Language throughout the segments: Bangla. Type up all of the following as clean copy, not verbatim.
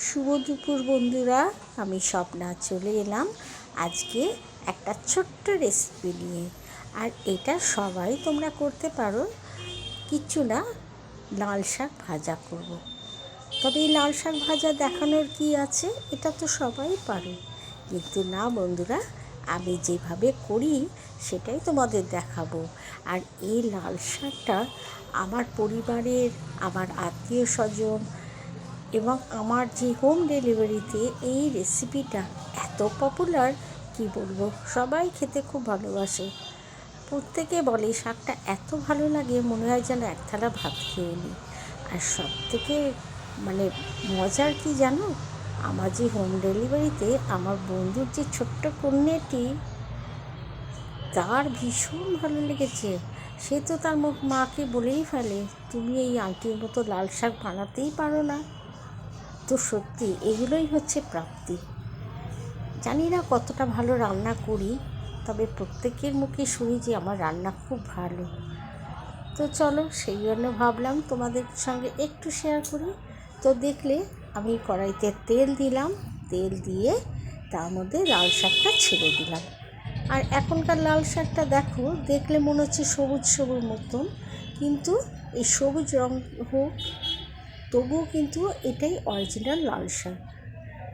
শুভ দুপুর বন্ধুরা, আমি স্বপ্না চলে এলাম আজকে একটা ছোট্ট রেসিপি নিয়ে। আর এটা সবাই তোমরা করতে পারো, কিচ্ছু না, লাল শাক ভাজা করব। তবে এই লাল শাক ভাজা দেখানোর কি আছে, এটা তো সবাই পারে। কিন্তু না বন্ধুরা, আমি যেভাবে করি সেটাই তোমাদের দেখাবো। আর এই লাল শাকটা আমার পরিবারের, আমার আত্মীয় স্বজন এবং আমার যে হোম ডেলিভারিতে এই রেসিপিটা এত পপুলার, কি বলবো, সবাই খেতে খুব ভালোবাসে। প্রত্যেকে বলে শাকটা এত ভালো লাগে, মনে হয় যেন এক থালা ভাত খেয়ে নিই। আর সব থেকে মজার কি জানো, আমার যে হোম ডেলিভারিতে আমার বন্ধুর যে ছোট্ট কন্যাটি, তার ভীষণ ভালো লেগেছে। সে তো তার মাকে বলেই ফেলে, তুমি এই আন্টির মতো লাল শাক বানাতেই পারো না। তো সত্যি এগুলোই হচ্ছে প্রাপ্তি। জানি না কতটা ভালো রান্না করি, তবে প্রত্যেকের মুখে শুনি যে আমার রান্না খুব ভালো। তো চলো, সেই জন্য ভাবলাম তোমাদের সঙ্গে একটু শেয়ার করি। তো দেখলে আমি কড়াইতে তেল দিলাম, তেল দিয়ে তার মধ্যে লাল শাকটা ছেড়ে দিলাম। আর এখনকার লাল শাকটা দেখলে মনে হচ্ছে সবুজ সবুজ মতন, কিন্তু এই সবুজ রং হোক, তবুও কিন্তু এটাই অরিজিনাল লাল শাক।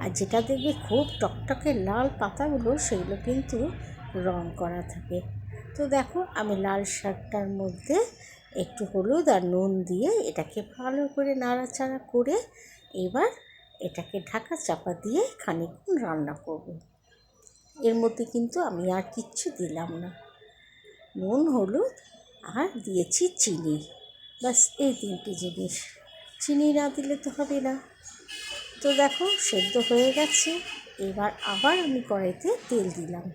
আর যেটা দেখবে খুব টকটকে লাল পাতাগুলো, সেগুলো কিন্তু রং করা থাকে। তো দেখো, আমি লাল শাকটার মধ্যে একটু হলুদ আর নুন দিয়ে এটাকে ভালো করে নাড়াচাড়া করে এবার এটাকে ঢাকা চাপা দিয়ে খানিকক্ষণ রান্না করব। এর মধ্যে কিন্তু আমি আর কিচ্ছু দিলাম না, নুন, হলুদ আর দিয়েছি চিনি, ব্যাস এই তিনটে জিনিস। চিনি না দিলে তো হবে না। তো দেখো, সেদ্ধ হয়ে গেছে। এবার আবার আমি কড়াইতে তেল দিলাম,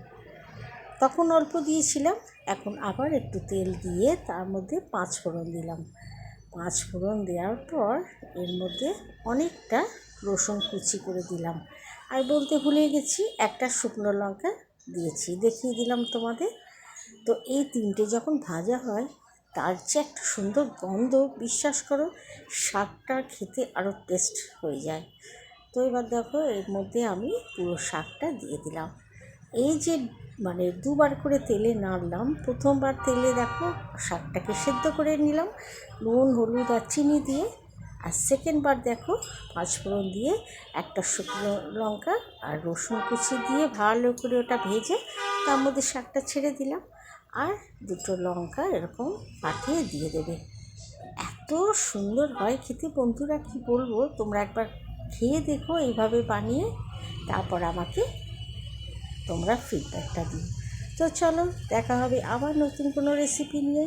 তখন অল্প দিয়েছিলাম, এখন আবার একটু তেল দিয়ে তার মধ্যে 5 ফোড়ন দিলাম। 5 ফোড়ন দেওয়ার পর এর মধ্যে অনেকটা রসুন কুচি করে দিলাম। আর বলতে ভুলে গেছি, একটা শুকনো লঙ্কা দিয়েছি, দেখিয়ে দিলাম তোমাদের। তো এই তিনটে যখন ভাজা হয়, তার যে একটা সুন্দর গন্ধ, বিশ্বাস করো, শাকটা খেতে আরও টেস্ট হয়ে যায়। তো এবার দেখো, এর মধ্যে আমি পুরো শাকটা দিয়ে দিলাম। এই যে দুবার করে তেলে নাড়লাম। প্রথমবার তেলে দেখো শাকটাকে সেদ্ধ করে নিলাম নুন, হলুদ আর চিনি দিয়ে। আর সেকেন্ডবার দেখো 5 ফোড়ন দিয়ে একটা শুকনো লঙ্কা আর রসুন কুচি দিয়ে ভালো করে ওটা ভেজে তার মধ্যে শাকটা ছেড়ে দিলাম। আর 2টো লঙ্কা এরকম ফাটিয়ে দিয়ে দেবে। এত সুন্দর হয় খেতে বন্ধুরা, কি বলবো, তোমরা একবার খেয়ে দেখো এইভাবে বানিয়ে, তারপর আমাকে তোমরা ফিডব্যাকটা দিও। তো চলো, দেখা হবে আবার নতুন কোনো রেসিপি নিয়ে।